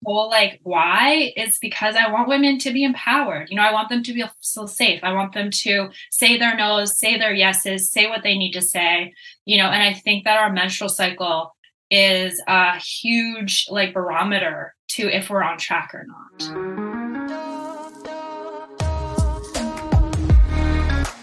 whole like why is because I want women to be empowered. I want them to feel so safe. I want them to say their no's, say their yeses, say what they need to say, and I think that our menstrual cycle is a huge like barometer to if we're on track or not.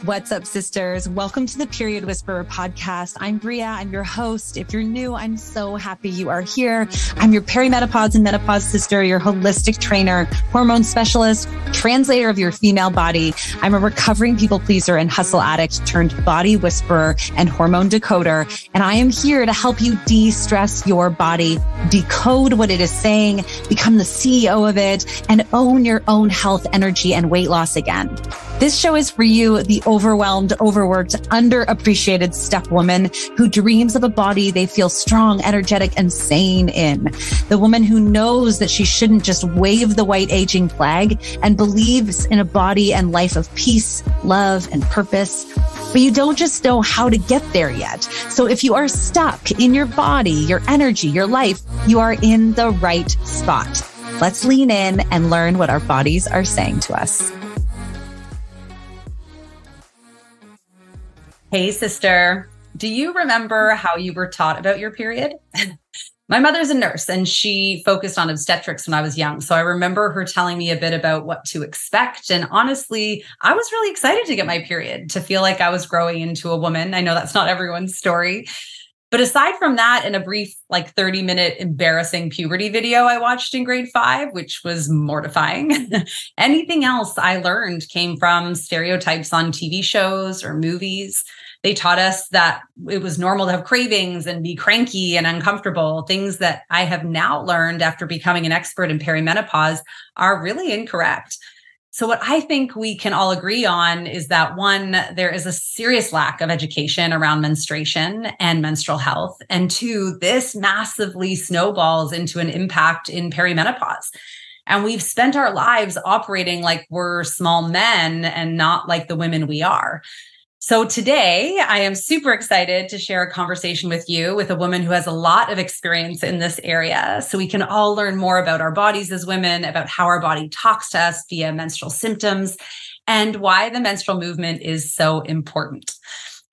What's up, sisters? Welcome to the Period Whisperer podcast. I'm Bria. I'm your host. If you're new, I'm so happy you are here. I'm your perimenopause and menopause sister, your holistic trainer, hormone specialist, translator of your female body. I'm a recovering people pleaser and hustle addict turned body whisperer and hormone decoder. And I am here to help you de-stress your body, decode what it is saying, become the CEO of it, and own your own health, energy, and weight loss again. This show is for you, the overwhelmed, overworked, underappreciated step woman who dreams of a body they feel strong, energetic, and sane in. The woman who knows that she shouldn't just wave the white aging flag and believes in a body and life of peace, love, and purpose. But you don't just know how to get there yet. So if you are stuck in your body, your energy, your life, you are in the right spot. Let's lean in and learn what our bodies are saying to us. Hey, sister, do you remember how you were taught about your period? My mother's a nurse and she focused on obstetrics when I was young. So I remember her telling me a bit about what to expect. And honestly, I was really excited to get my period, to feel like I was growing into a woman. I know that's not everyone's story. But aside from that, and a brief 30-minute embarrassing puberty video I watched in grade 5, which was mortifying, anything else I learned came from stereotypes on TV shows or movies. They taught us that it was normal to have cravings and be cranky and uncomfortable. Things that I have now learned after becoming an expert in perimenopause are really incorrect. So what I think we can all agree on is that, one, there is a serious lack of education around menstruation and menstrual health. And two, this massively snowballs into an impact in perimenopause. And we've spent our lives operating like we're small men and not like the women we are. So today, I am super excited to share a conversation with you with a woman who has a lot of experience in this area, so we can all learn more about our bodies as women, about how our body talks to us via menstrual symptoms, and why the menstrual movement is so important.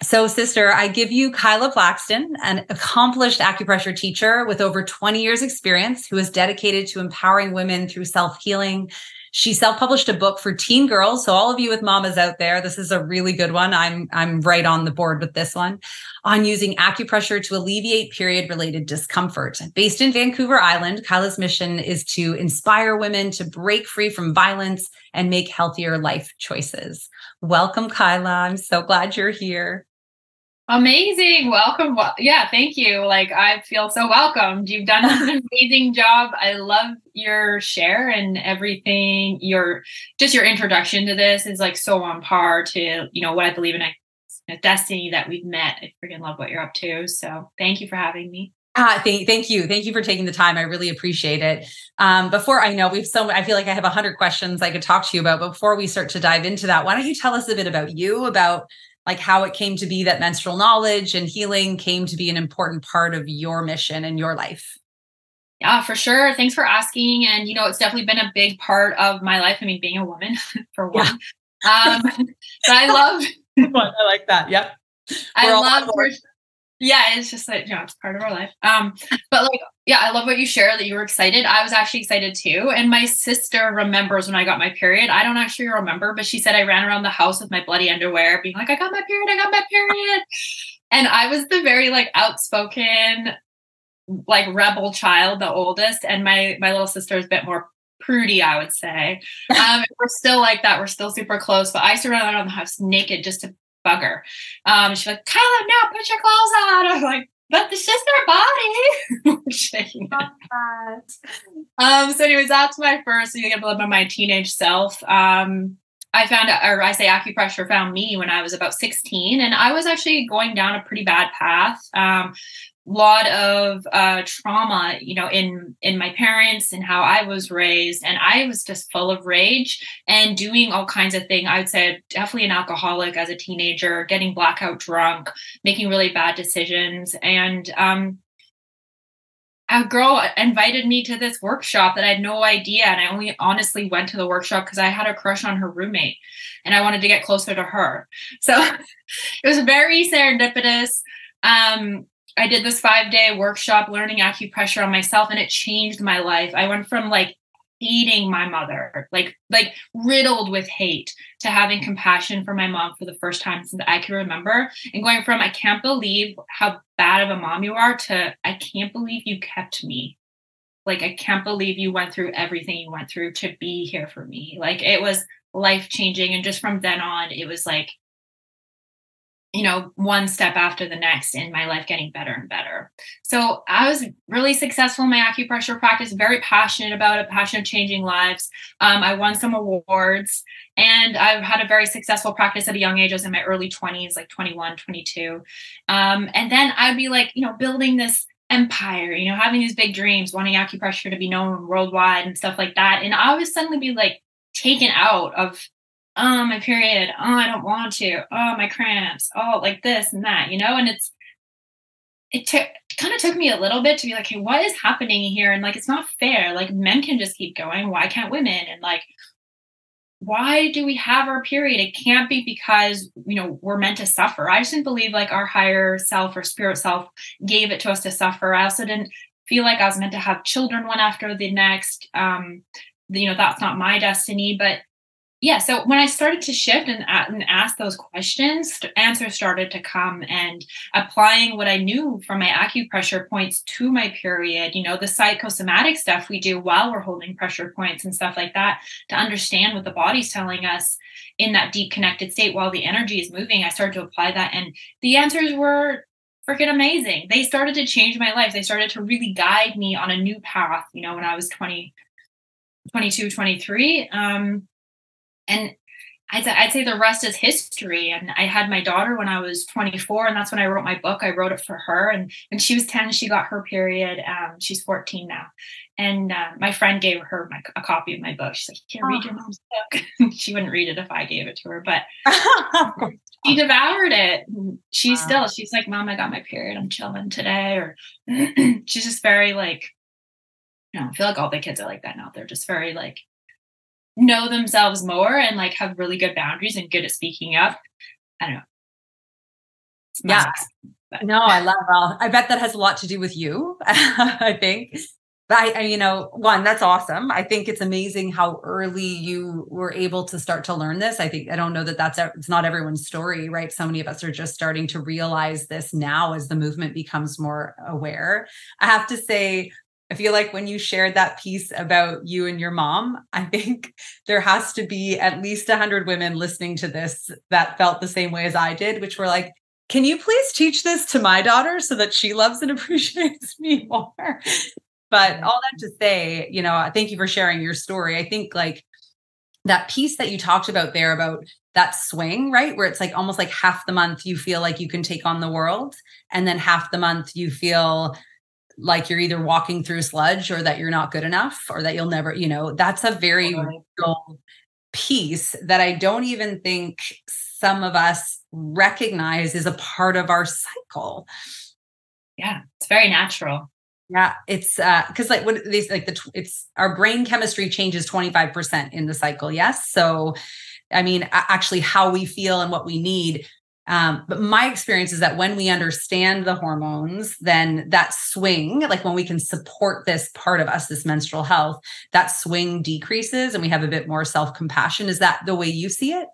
So, sister, I give you Kyla Plaxton, an accomplished acupressure teacher with over 20 years experience who is dedicated to empowering women through self-healing. She self-published a book for teen girls. So all of you with mamas out there, this is a really good one. I'm right on the board with this one, on using acupressure to alleviate period-related discomfort. Based in Vancouver Island, Kyla's mission is to inspire women to break free from violence and make healthier life choices. Welcome, Kyla. I'm so glad you're here. Amazing. Welcome. Yeah, thank you. I feel so welcomed. You've done an amazing job. I love your share and everything. Your introduction to this is so on par to, what I believe in, a destiny that we've met. I freaking love what you're up to. So thank you for having me. Thank you. Thank you for taking the time. I really appreciate it. Before I feel like I have 100 questions I could talk to you about, but before we start to dive into that, why don't you tell us a bit about you, about how it came to be that menstrual knowledge and healing came to be an important part of your mission and your life? Yeah, for sure. Thanks for asking. And, it's definitely been a big part of my life. I mean, being a woman, for one. Yeah. But I love... I like that. Yep. Yeah, it's just it's part of our life. But I love what you shared, that you were excited. I was actually excited too. And my sister remembers when I got my period. I don't actually remember, but she said I ran around the house with my bloody underwear being like, I got my period. And I was the very outspoken, rebel child, the oldest. And my little sister is a bit more prudy, I would say. We're still like that. We're still super close, but I used to run around the house naked just to bug her. She's like, Kyla, no, put your clothes on. I'm like, but it's just our body. So anyways, that's my first, you get a little bit of my teenage self. Acupressure found me when I was about 16, and I was actually going down a pretty bad path. Lot of trauma, in my parents and how I was raised. And I was just full of rage and doing all kinds of things. I would say definitely an alcoholic as a teenager, getting blackout drunk, making really bad decisions. And a girl invited me to this workshop that I had no idea. And I only honestly went to the workshop because I had a crush on her roommate and I wanted to get closer to her. So it was very serendipitous. I did this 5-day workshop learning acupressure on myself, and it changed my life. I went from like hating my mother, like riddled with hate, to having compassion for my mom for the first time since I can remember, and going from I can't believe how bad of a mom you are to I can't believe you kept me. Like, I can't believe you went through everything you went through to be here for me. Like, it was life changing. And just from then on, it was like, you know, one step after the next in my life getting better and better. So I was really successful in my acupressure practice, very passionate about it, passionate changing lives. I won some awards, and I've had a very successful practice at a young age. I was in my early 20s, like 21, 22. And then I'd be like, you know, building this empire, you know, having these big dreams, wanting acupressure to be known worldwide and stuff like that. And I would suddenly be like taken out of, oh, my period. Oh, I don't want to. Oh, my cramps. Oh, like this and that, you know? And it kind of took me a little bit to be like, hey, what is happening here? And like, it's not fair. Like, men can just keep going. Why can't women? And like, why do we have our period? It can't be because, you know, we're meant to suffer. I just didn't believe like our higher self or spirit self gave it to us to suffer. I also didn't feel like I was meant to have children one after the next. You know, that's not my destiny. But yeah, so when I started to shift and ask those questions, answers started to come, and applying what I knew from my acupressure points to my period, you know, the psychosomatic stuff we do while we're holding pressure points and stuff like that, to understand what the body's telling us in that deep connected state while the energy is moving. I started to apply that, and the answers were freaking amazing. They started to change my life. They started to really guide me on a new path, you know, when I was 20, 22, 23. And I'd say the rest is history. And I had my daughter when I was 24, and that's when I wrote my book. I wrote it for her. And when she was 10, she got her period. She's 14 now. And my friend gave her a copy of my book. She's like, "You can't read your mom's book." She wouldn't read it if I gave it to her, but she devoured it. She's like, "Mom, I got my period. I'm chilling today." Or she's just very like, you know, I feel like all the kids are like that now. They're just very like, know themselves more and like have really good boundaries and good at speaking up. I don't know. Yeah. No, I love all. I bet that has a lot to do with you. I think. But I, you know, one, that's awesome. I think it's amazing how early you were able to start to learn this. I don't know that it's not everyone's story, right? So many of us are just starting to realize this now as the movement becomes more aware. I have to say, I feel like when you shared that piece about you and your mom, I think there has to be at least 100 women listening to this that felt the same way as I did, which were like, can you please teach this to my daughter so that she loves and appreciates me more? But all that to say, you know, thank you for sharing your story. I think like that piece that you talked about there about that swing, right? Where it's like almost like half the month you feel like you can take on the world, and then half the month you feel like you're either walking through sludge or that you're not good enough or that you'll never, you know, that's a very real piece that I don't even think some of us recognize is a part of our cycle. Yeah, it's very natural. Yeah, it's because like what they like it's our brain chemistry changes 25% in the cycle. Yes. So, I mean, actually how we feel and what we need. But my experience is that when we understand the hormones, then that swing, like when we can support this part of us, this menstrual health, that swing decreases and we have a bit more self-compassion. Is that the way you see it?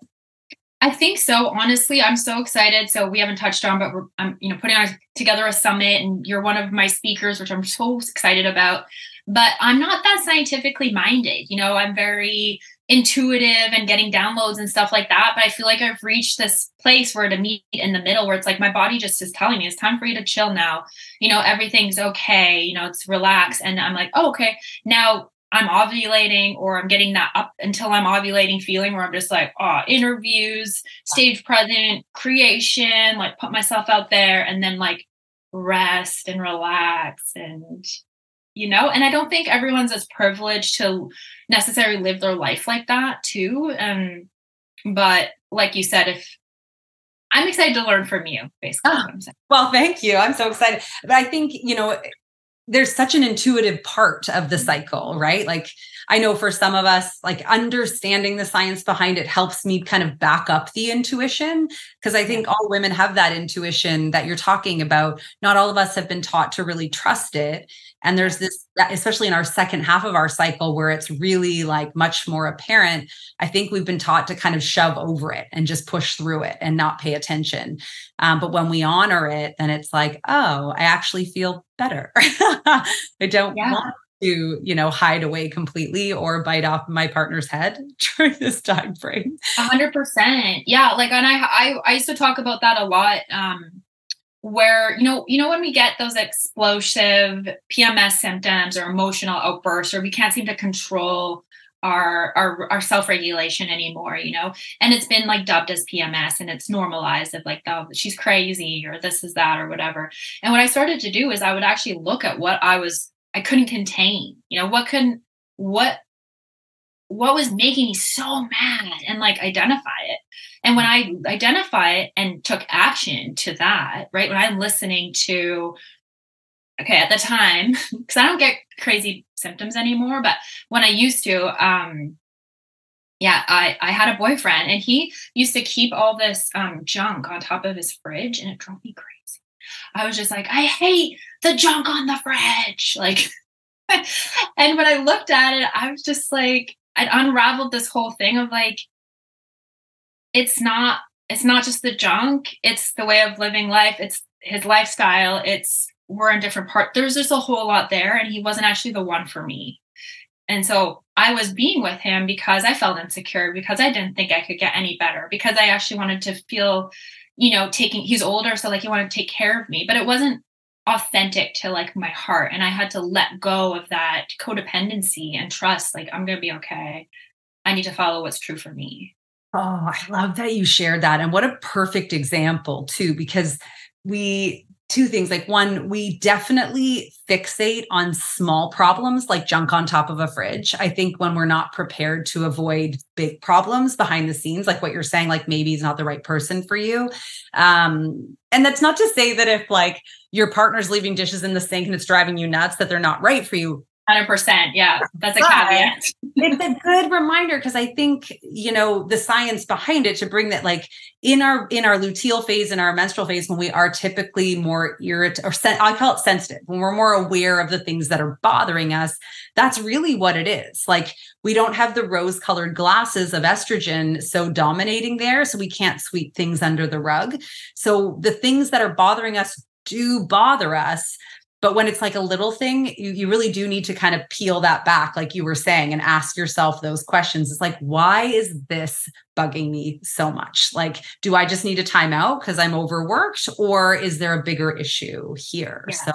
I think so. Honestly, I'm so excited. So we haven't touched on, but I'm, you know, putting together a summit, and you're one of my speakers, which I'm so excited about. But I'm not that scientifically minded. You know, I'm very intuitive and getting downloads and stuff like that. But I feel like I've reached this place where to meet in the middle, where it's like my body just is telling me it's time for you to chill now. You know, everything's okay. You know, it's relaxed. And I'm like, oh, okay. Now I'm ovulating, or I'm getting that up until I'm ovulating feeling where I'm just like, oh, interviews, stage present, creation, like put myself out there, and then like rest and relax. And, you know, and I don't think everyone's as privileged to necessarily live their life like that too. But like you said, if I'm excited to learn from you, basically. Oh, well, thank you. I'm so excited. But I think, you know, there's such an intuitive part of the cycle, right? Like, I know for some of us, like understanding the science behind it helps me kind of back up the intuition, because I think all women have that intuition that you're talking about. Not all of us have been taught to really trust it. And there's this, especially in our second half of our cycle, where it's really like much more apparent. I think we've been taught to kind of shove over it and just push through it and not pay attention. But when we honor it, then it's like, oh, I actually feel better. I don't want to, hide away completely or bite off my partner's head during this time frame. 100%. Yeah. Like, and I used to talk about that a lot. Where, when we get those explosive PMS symptoms or emotional outbursts, or we can't seem to control our self-regulation anymore, and it's been like dubbed as PMS, and it's normalized of like, oh, she's crazy, or this is that, or whatever. And what I started to do is I would actually look at what I couldn't contain, what was making me so mad, and like identify it. And when I identify it and took action to that, right, when I'm listening to, okay, at the time, because I don't get crazy symptoms anymore, but when I used to, I had a boyfriend, and he used to keep all this junk on top of his fridge, and it drove me crazy. I was just like, I hate the junk on the fridge. Like, and when I looked at it, I was just like, I'd unraveled this whole thing of like, it's not just the junk, it's the way of living life, it's his lifestyle, we're in different parts. There's just a whole lot there, and he wasn't actually the one for me. And so I was being with him because I felt insecure, because I didn't think I could get any better, because I actually wanted to feel, he's older, so like he wanted to take care of me, but it wasn't authentic to like my heart. And I had to let go of that codependency and trust, like, I'm going to be okay. I need to follow what's true for me. Oh, I love that you shared that. And what a perfect example too, because two things, like one, we definitely fixate on small problems like junk on top of a fridge. I think when we're not prepared to avoid big problems behind the scenes, like what you're saying, like maybe he's not the right person for you. And that's not to say that if like your partner's leaving dishes in the sink and it's driving you nuts, that they're not right for you. 100%. Yeah. That's a caveat. It's a good reminder, because I think, the science behind it, to bring that, like in our luteal phase and our menstrual phase, when we are typically more I call it sensitive, when we're more aware of the things that are bothering us, that's really what it is. Like, we don't have the rose colored glasses of estrogen so dominating there. So we can't sweep things under the rug. So the things that are bothering us do bother us. But when it's like a little thing, you really do need to kind of peel that back, like you were saying, and ask yourself those questions. It's like, why is this bugging me so much? Like, do I just need a timeout because I'm overworked, or is there a bigger issue here? Yeah. So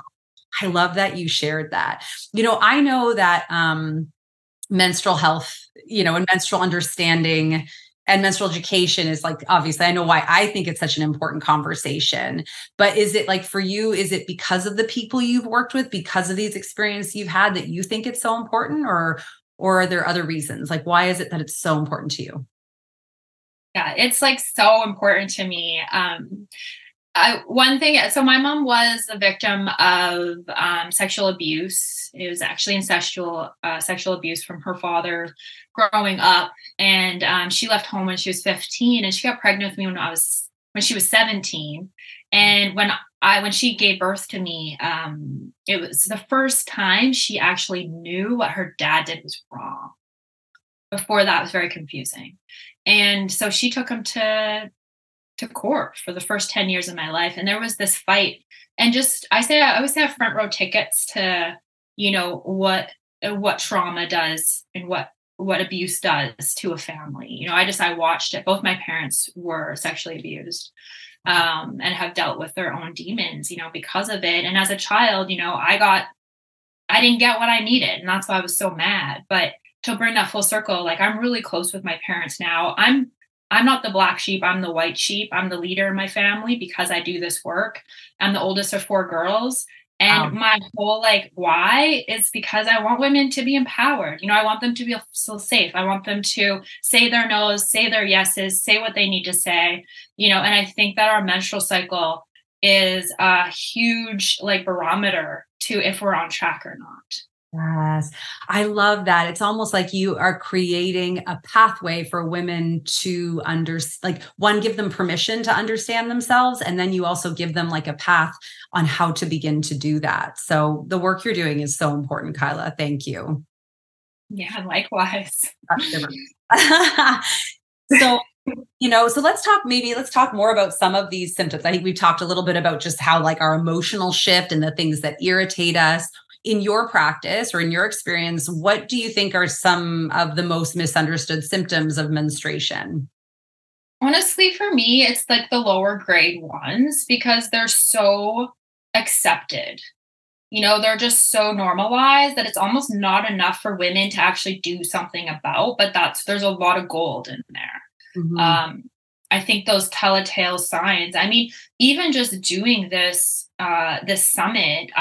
I love that you shared that. I know that menstrual health, and menstrual understanding and menstrual education is like, obviously, I know why I think it's such an important conversation, but is it like for you, is it because of the people you've worked with, because of these experiences you've had, that you think it's so important, or are there other reasons? Like, why is it that it's so important to you? Yeah, it's like so important to me. One thing, so my mom was a victim of sexual abuse. It was actually incestual sexual abuse from her father growing up. And she left home when she was 15, and she got pregnant with me when she was 17. And when she gave birth to me, it was the first time she actually knew what her dad did was wrong. Before that, it was very confusing. And so she took him to court for the first 10 years of my life. And there was this fight. And I always have front row tickets to, what trauma does and what abuse does to a family. I watched it. Both my parents were sexually abused, and have dealt with their own demons, because of it. And as a child, I didn't get what I needed. And that's why I was so mad. But to bring that full circle, like, I'm really close with my parents now. I'm not the black sheep. I'm the white sheep. I'm the leader in my family because I do this work. I'm the oldest of 4 girls. And my whole why is because I want women to be empowered. I want them to be so safe. I want them to say their no's, say their yeses, say what they need to say, and I think that our menstrual cycle is a huge barometer to if we're on track or not. Yes, I love that. It's almost like you are creating a pathway for women to like one, give them permission to understand themselves. And then you also give them like a path on how to begin to do that. So the work you're doing is so important, Kyla. Thank you. Yeah, likewise. So, so let's talk more about some of these symptoms. I think we've talked a little bit about just how like our emotional shift and the things that irritate us. In your practice or in your experience, what do you think are some of the most misunderstood symptoms of menstruation? Honestly, for me, it's like the lower grade ones because they're so accepted. They're just so normalized that it's almost not enough for women to actually do something about, but there's a lot of gold in there. Mm-hmm. I think those telltale signs, I mean, even just doing this summit,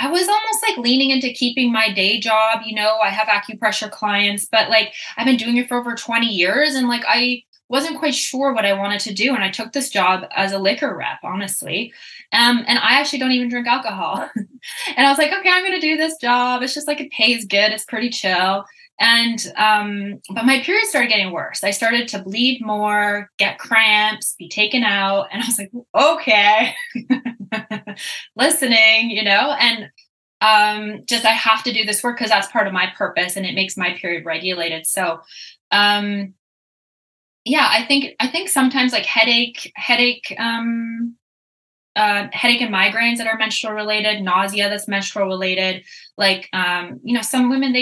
I was almost like leaning into keeping my day job. I have acupressure clients, but like I've been doing it for over 20 years and like I wasn't quite sure what I wanted to do. And I took this job as a liquor rep, honestly. And I actually don't even drink alcohol. And I was like, okay, I'm going to do this job. It's just like it pays good. It's pretty chill. And but my period started getting worse. I started to bleed more, get cramps, be taken out. And I was like, okay. Listening, and just I have to do this work because that's part of my purpose and it makes my period regulated. So yeah, I think sometimes like headache and migraines that are menstrual related, nausea that's menstrual related, like some women,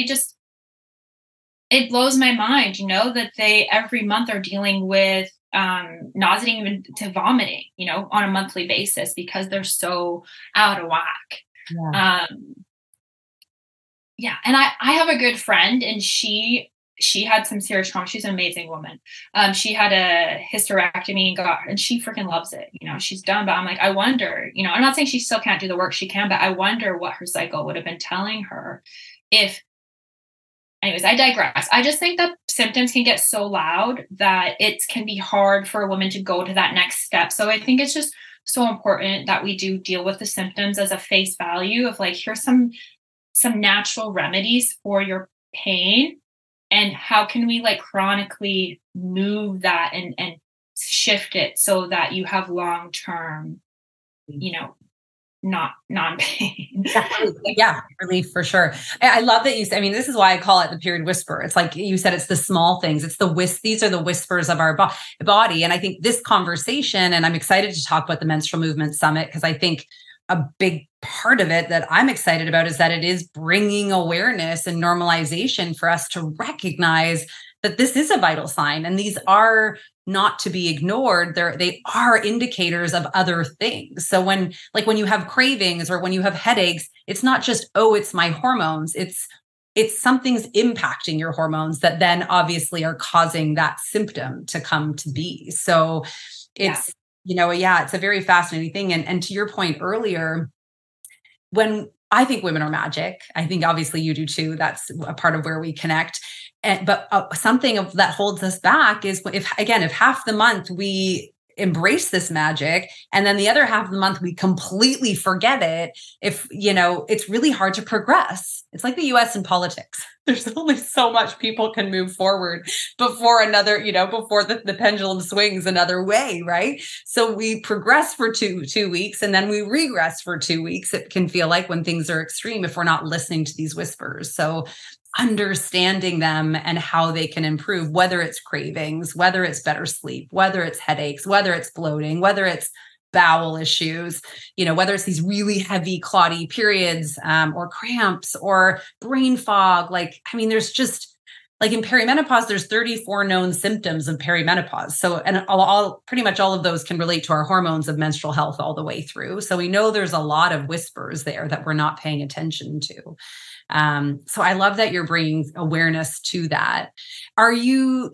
it blows my mind, that they every month are dealing with nauseating even to vomiting, on a monthly basis because they're so out of whack. Yeah. And I have a good friend and she had some serious trauma. She's an amazing woman. She had a hysterectomy and she freaking loves it. She's done, but I'm like, I wonder, I'm not saying she still can't do the work she can, but I wonder what her cycle would have been telling her if. Anyways, I digress. I just think that symptoms can get so loud that it can be hard for a woman to go to that next step. So I think it's just so important that we do deal with the symptoms as a face value of like, here's some natural remedies for your pain and how can we like chronically move that and shift it so that you have long-term, not non-pain. Yeah, relief for sure. I love that I mean, this is why I call it the period whisper. It's like you said, it's the small things. It's these are the whispers of our body. And I think this conversation, and I'm excited to talk about the Menstrual Movement Summit, because I think a big part of it that I'm excited about is that it is bringing awareness and normalization for us to recognize that this is a vital sign. And these are not to be ignored. They are indicators of other things. So when you have cravings or when you have headaches, it's not just, oh, it's my hormones. It's something's impacting your hormones that then obviously are causing that symptom to come to be. So it's, it's a very fascinating thing. And to your point earlier, when I think women are magic, I think obviously you do too. That's a part of where we connect. But something of that holds us back is if half the month we embrace this magic and then the other half of the month we completely forget it, it's really hard to progress. It's like the US in politics. There's only so much people can move forward before before the pendulum swings another way, right? So we progress for two weeks and then we regress for 2 weeks. It can feel like when things are extreme if we're not listening to these whispers. So understanding them and how they can improve, whether it's cravings, whether it's better sleep, whether it's headaches, whether it's bloating, whether it's bowel issues, whether it's these really heavy clotty periods or cramps or brain fog. There's just like in perimenopause, there's 34 known symptoms of perimenopause. So, and pretty much all of those can relate to our hormones of menstrual health all the way through. So we know there's a lot of whispers there that we're not paying attention to. So I love that you're bringing awareness to that. Are you,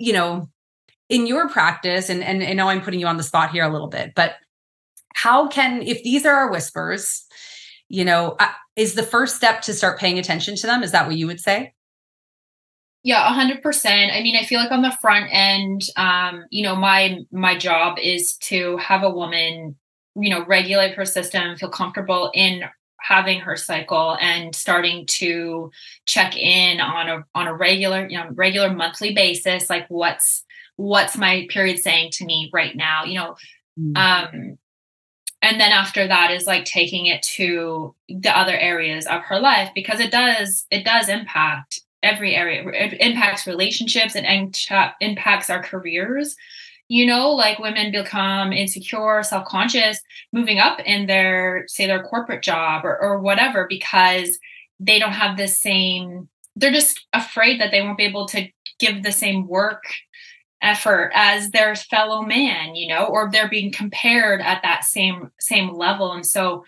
in your practice, and I know I'm putting you on the spot here a little bit, but if these are our whispers, is the first step to start paying attention to them? Is that what you would say? Yeah, 100%. I mean, I feel like on the front end, my job is to have a woman regulate her system, feel comfortable in having her cycle, and starting to check in on a regular monthly basis, like what's my period saying to me right now, and then after that is like taking it to the other areas of her life, because it does impact every area. It impacts relationships, it impacts our careers. Like women become insecure, self-conscious, moving up in their corporate job or whatever, because they don't have the same, they're just afraid that they won't be able to give the same work effort as their fellow man, or they're being compared at that same level. And so,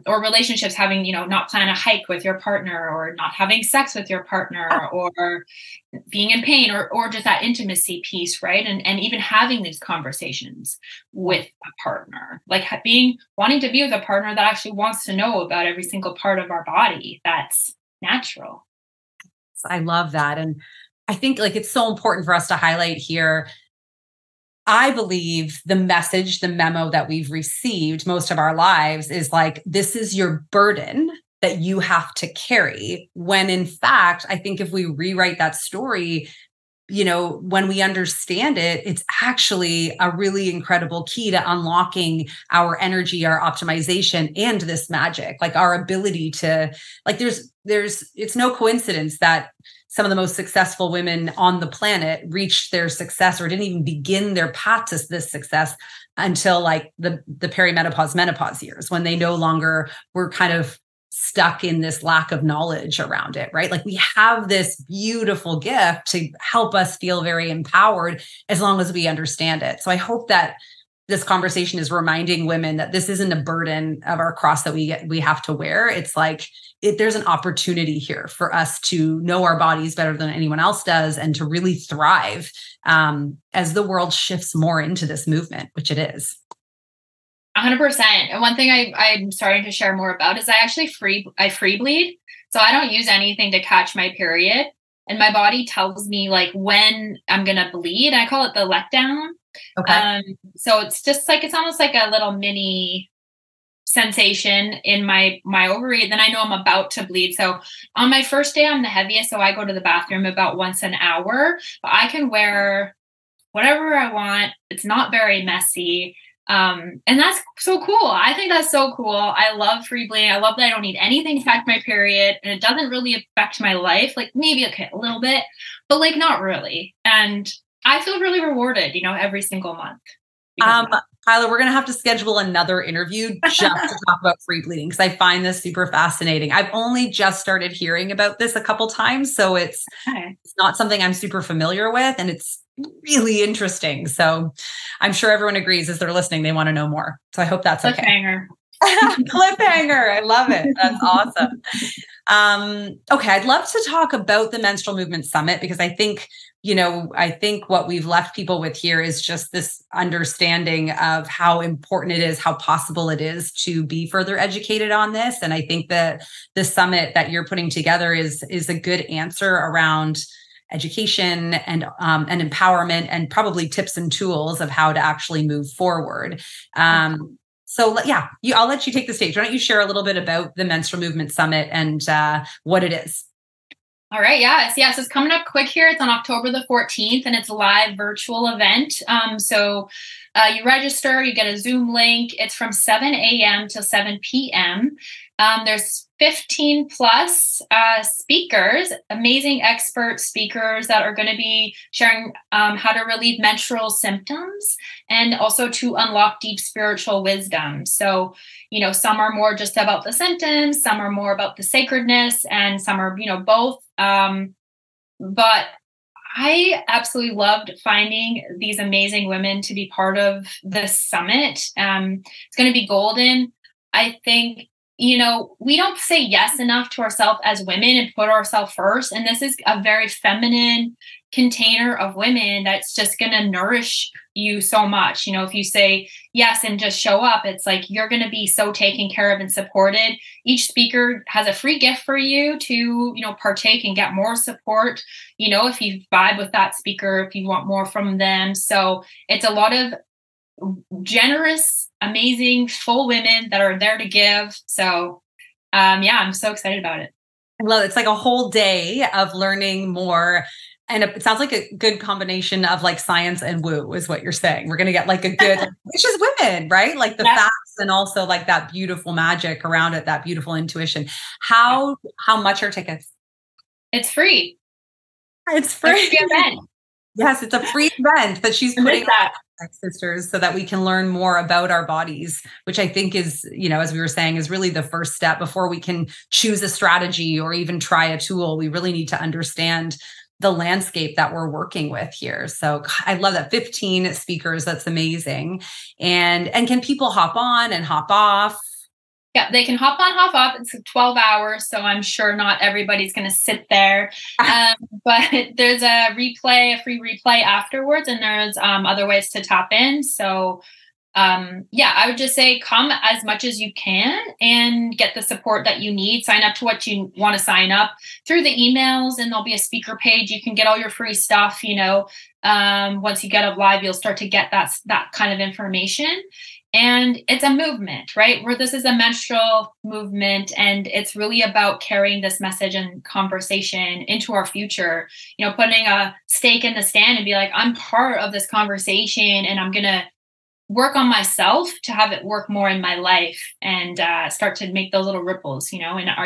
or relationships, having, not plan a hike with your partner, or not having sex with your partner, or being in pain, or just that intimacy piece. Right. And even having these conversations with a partner, like wanting to be with a partner that actually wants to know about every single part of our body. That's natural. I love that. And I think like it's so important for us to highlight here. I believe the message, the memo that we've received most of our lives is like, this is your burden that you have to carry. When in fact, I think if we rewrite that story, when we understand it, it's actually a really incredible key to unlocking our energy, our optimization, and this magic, like our ability to, like, it's no coincidence that some of the most successful women on the planet reached their success or didn't even begin their path to this success until like the perimenopause, menopause years, when they no longer were kind of stuck in this lack of knowledge around it, right? Like we have this beautiful gift to help us feel very empowered as long as we understand it. So I hope that this conversation is reminding women that this isn't a burden of our cross that we have to wear. It's like there's an opportunity here for us to know our bodies better than anyone else does, and to really thrive as the world shifts more into this movement, which it is. 100%. And one thing I'm starting to share more about is I actually free bleed. So I don't use anything to catch my period, and my body tells me like when I'm going to bleed. I call it the letdown. Okay. So it's just like, it's almost like a little mini sensation in my ovary. Then I know I'm about to bleed. So on my first day, I'm the heaviest. So I go to the bathroom about once an hour, but I can wear whatever I want. It's not very messy. And that's so cool. I think that's so cool. I love free bleeding. I love that I don't need anything to catch my period, and it doesn't really affect my life. Like maybe a little bit, but like not really. And I feel really rewarded, every single month. Kyla, we're going to have to schedule another interview just to talk about free bleeding, because I find this super fascinating. I've only just started hearing about this a couple times, so it's not something I'm super familiar with, and it's really interesting. So I'm sure everyone agrees as they're listening, they want to know more. So I hope that's okay. Cliffhanger. Cliffhanger. I love it. That's awesome. Okay. I'd love to talk about the Menstrual Movement Summit, because I think what we've left people with here is just this understanding of how important it is, how possible it is to be further educated on this. And I think that the summit that you're putting together is a good answer around education and empowerment, and probably tips and tools of how to actually move forward. So yeah, I'll let you take the stage. Why don't you share a little bit about the Menstrual Movement Summit and what it is? All right. Yes. It's coming up quick here. It's on October the 14th, and it's a live virtual event. So you register, you get a Zoom link. It's from 7 a.m. till 7 p.m. There's 15 plus speakers, amazing expert speakers that are going to be sharing how to relieve menstrual symptoms, and also to unlock deep spiritual wisdom. So, some are more just about the symptoms, some are more about the sacredness, and some are, both. But I absolutely loved finding these amazing women to be part of this summit. It's going to be golden. I think, we don't say yes enough to ourselves as women and put ourselves first. And this is a very feminine container of women that's just going to nourish you so much. If you say yes and just show up, it's like you're going to be so taken care of and supported. Each speaker has a free gift for you to, partake and get more support, if you vibe with that speaker, if you want more from them. So it's a lot of generous, amazing, full women that are there to give. So, yeah, I'm so excited about it. I love it. It's like a whole day of learning more. And it sounds like a good combination of like science and woo is what you're saying. We're going to get like a good, which is women, right? Like the facts and also like that beautiful magic around it, that beautiful intuition. How much are tickets? It's free. It's free. It's a free event. Yes, it's a free event that she's putting on sisters so that we can learn more about our bodies, which I think is, as we were saying, is really the first step before we can choose a strategy or even try a tool. We really need to understand the landscape that we're working with here. So I love that. 15 speakers. That's amazing. And can people hop on and hop off? Yeah, they can hop on, hop off. It's 12 hours, so I'm sure not everybody's going to sit there. But there's a free replay afterwards, and there's other ways to tap in. So, yeah, I would just say come as much as you can and get the support that you need. Sign up to what you want to sign up through the emails, and there'll be a speaker page. You can get all your free stuff. Once you get up live, you'll start to get that kind of information. And it's a movement, right? Where this is a menstrual movement, and it's really about carrying this message and conversation into our future, putting a stake in the stand and be like, I'm part of this conversation, and I'm going to work on myself to have it work more in my life and start to make those little ripples, in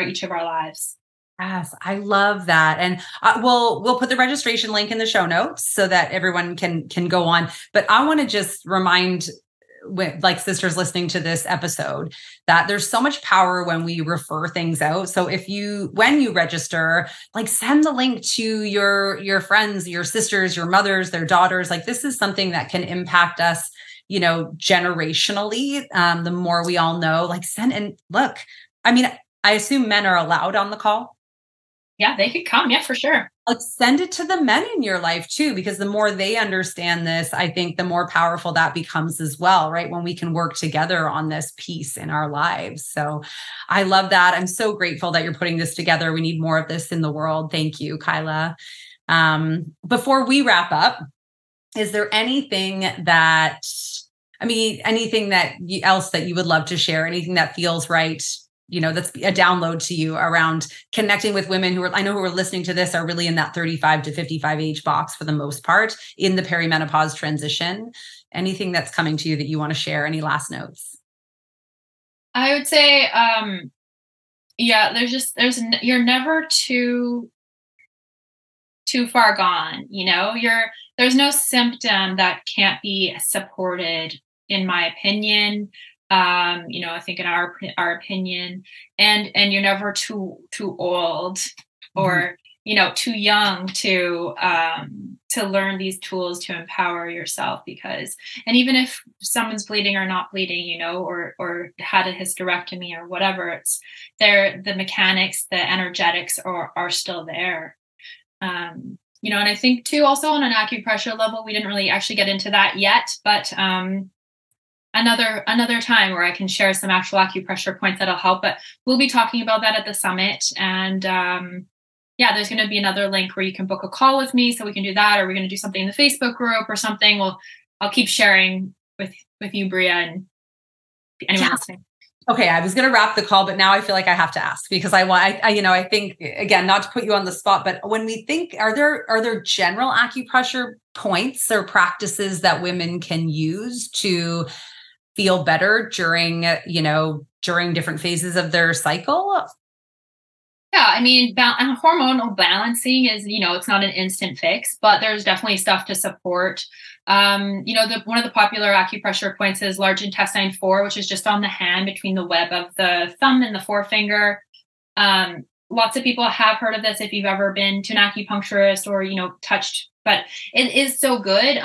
each of our lives. Yes, I love that. And we'll put the registration link in the show notes so that everyone can go on. But I want to just remind like sisters listening to this episode that there's so much power when we refer things out. So when you register, like send the link to your friends, your sisters, your mothers, their daughters. Like this is something that can impact us, generationally. The more we all know, like send and look, I mean, I assume men are allowed on the call. Yeah, they could come. Yeah, for sure. Like send it to the men in your life too, because the more they understand this, I think the more powerful that becomes as well, right? When we can work together on this piece in our lives. So I love that. I'm so grateful that you're putting this together. We need more of this in the world. Thank you, Kyla. Before we wrap up, is there anything else that you would love to share? Anything that feels right? That's a download to you around connecting with women who are listening to this are really in that 35 to 55 age box for the most part in the perimenopause transition. Anything that's coming to you that you want to share? Any last notes? I would say, you're never too far gone. There's no symptom that can't be supported, in my opinion. I think in our opinion, and you're never too old or, too young to learn these tools to empower yourself, and even if someone's bleeding or not bleeding, or had a hysterectomy or whatever, it's there, the mechanics, the energetics are still there. And I think too, also on an acupressure level, we didn't really actually get into that yet, but, another time where I can share some actual acupressure points that'll help, but we'll be talking about that at the summit. And there's going to be another link where you can book a call with me, so we can do that, or we're going to do something in the Facebook group or something. I'll keep sharing with you, Bria, and anyone listening. Okay, I was going to wrap the call, but now I feel like I have to ask because I think, again, not to put you on the spot, but when we think, are there general acupressure points or practices that women can use to feel better during different phases of their cycle? Yeah, I mean, hormonal balancing is, it's not an instant fix, but there's definitely stuff to support. One of the popular acupressure points is large intestine 4, which is just on the hand between the web of the thumb and the forefinger. Lots of people have heard of this if you've ever been to an acupuncturist or, touched, but it is so good.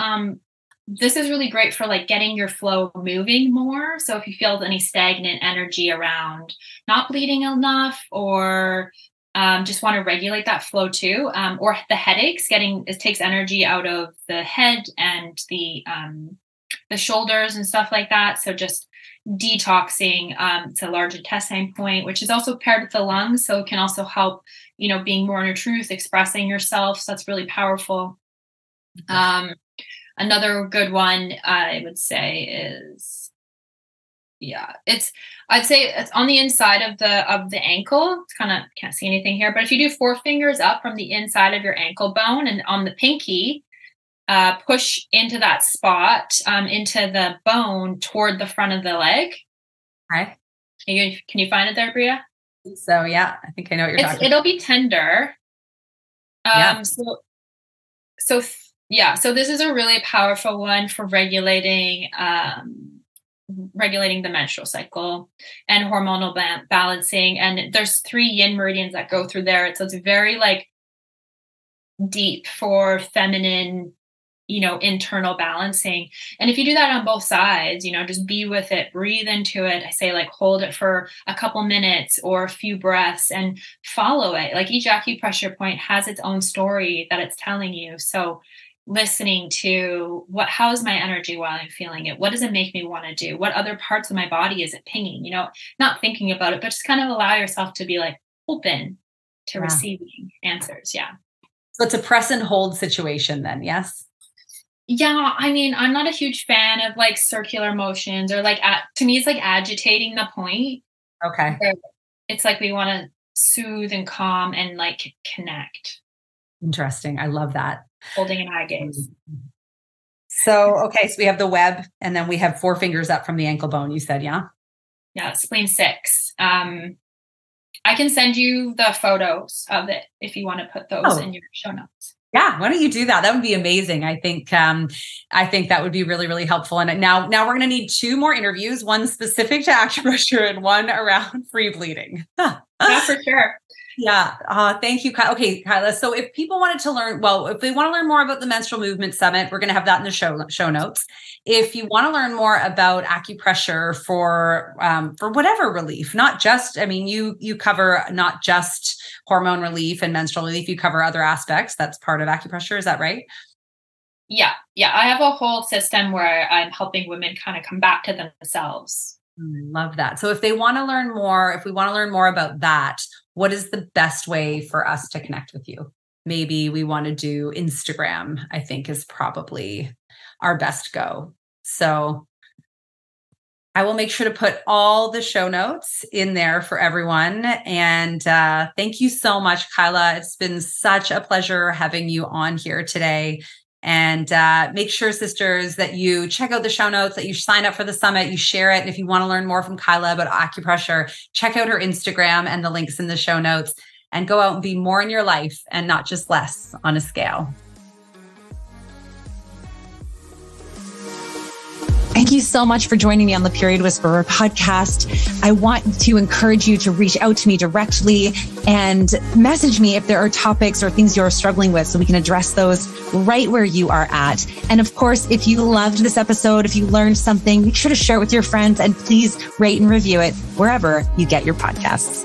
This is really great for like getting your flow moving more. So if you feel any stagnant energy around not bleeding enough, or just want to regulate that flow too, or the headaches, it takes energy out of the head and the shoulders and stuff like that. So just detoxing to large intestine point, which is also paired with the lungs. So it can also help, being more in your truth, expressing yourself. So that's really powerful. Another good one I would say is, I'd say it's on the inside of the ankle. It's kind of, can't see anything here, but if you do 4 fingers up from the inside of your ankle bone and on the pinky, push into that spot, into the bone toward the front of the leg. Okay. Can you find it there, Bria? So yeah, I think I know what you're talking about. It'll be tender. So this is a really powerful one for regulating the menstrual cycle and hormonal balancing. And there's 3 yin meridians that go through there. So it's very like deep for feminine, internal balancing. And if you do that on both sides, just be with it, breathe into it. I say like hold it for a couple minutes or a few breaths and follow it. Like each acupressure point has its own story that it's telling you. So listening to how is my energy while I'm feeling it? What does it make me want to do? What other parts of my body is it pinging? Not thinking about it, but just kind of allow yourself to be like open to receiving answers. Yeah. So it's a press and hold situation then. Yes. Yeah. I mean, I'm not a huge fan of like circular motions or like, to me, it's like agitating the point. Okay. It's like we want to soothe and calm and like connect. Interesting. I love that. Holding an eye gaze. So, okay. So we have the web and then we have 4 fingers up from the ankle bone, you said, yeah? Yeah. Spleen 6. I can send you the photos of it if you want to put those in your show notes. Yeah. Why don't you do that? That would be amazing. I think that would be really, really helpful. And now we're going to need 2 more interviews, one specific to acupressure and one around free bleeding. Yeah, for sure. Yeah. Thank you, Kyla. Okay, Kyla. So if people wanted to if they want to learn more about the Menstrual Movement Summit, we're going to have that in the show notes. If you want to learn more about acupressure for whatever relief, not just, you cover not just hormone relief and menstrual relief, you cover other aspects. That's part of acupressure. Is that right? Yeah. Yeah. I have a whole system where I'm helping women kind of come back to themselves. Love that. So if we want to learn more about that, what is the best way for us to connect with you? Maybe we want to do Instagram, I think is probably our best go. So I will make sure to put all the show notes in there for everyone. And thank you so much, Kyla. It's been such a pleasure having you on here today. And make sure, sisters, that you check out the show notes, that you sign up for the summit, you share it. And if you want to learn more from Kyla about acupressure, check out her Instagram and the links in the show notes and go out and be more in your life and not just less on a scale. Thank you so much for joining me on the Period Whisperer podcast. I want to encourage you to reach out to me directly and message me if there are topics or things you're struggling with so we can address those right where you are at. And of course, if you loved this episode, if you learned something, make sure to share it with your friends and please rate and review it wherever you get your podcasts.